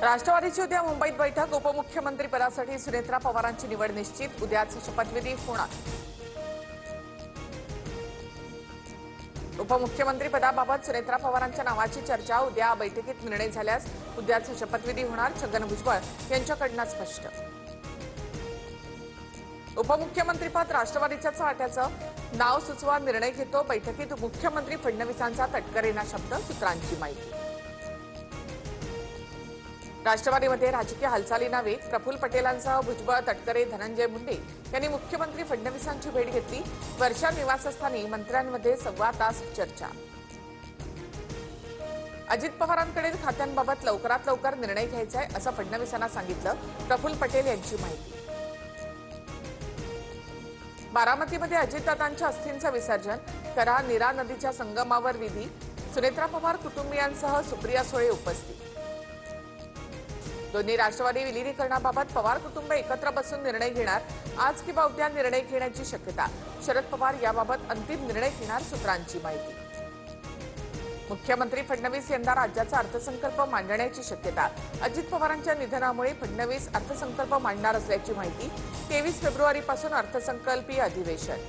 राष्ट्रवादीची उद्या मुंबईत बैठक। उपमुख्यमंत्री पदासाठी सुनेत्रा पवारांची निवड निश्चित। उद्याच शपथविधी होणार। उपमुख्यमंत्री पदाबाबत सुनेत्रा पवारांच्या नावाची चर्चा। उद्या बैठकीत निर्णय झाल्यास उद्याच शपथविधी होणार। छगन भुजबळ यांच्याकडून स्पष्ट। उपमुख्यमंत्रीपद राष्ट्रवादीच्या चाहत्याचं नाव सुचवा, निर्णय घेतो। बैठकीत मुख्यमंत्री फडणवीसांचा तटकरेंना शब्द। सूत्रांची माहिती। राष्ट्रवादीमध्ये राजकीय हालचालींना वेग। प्रफुल्ल पटेलांसह भुजबळ, तटकरे, धनंजय मुंडे यांनी मुख्यमंत्री फडणवीसांची भेट घेतली। वर्षा निवासस्थानी मंत्र्यांमध्ये सव्वा तास चर्चा। अजित पवारांकडील खात्यांबाबत लवकरात लवकर निर्णय घ्यायचा आहे असं फडणवीसांना सांगितलं। प्रफुल्ल पटेल यांची माहिती। बारामतीमध्ये अजितदादांच्या अस्थींचं विसर्जन करा। नीरा नदीच्या संगमावर विधी। सुनेत्रा पवार कुटुंबियांसह सुप्रिया सुळे उपस्थित। दोन्ही राष्ट्रवादी विलीनीकरणाबाबत पवार कुटुंब एकत्र बसून निर्णय घेणार। आज किंवा उद्या निर्णय घेण्याची शक्यता। शरद पवार याबाबत अंतिम निर्णय घेणार। सूत्रांची माहिती। मुख्यमंत्री फडणवीस यंदा राज्याचा अर्थसंकल्प मांडण्याची शक्यता। अजित पवारांच्या निधनामुळे फडणवीस अर्थसंकल्प मांडणार असल्याची माहिती। 23 फेब्रुवारीपासून अर्थसंकल्पीय अधिवेशन।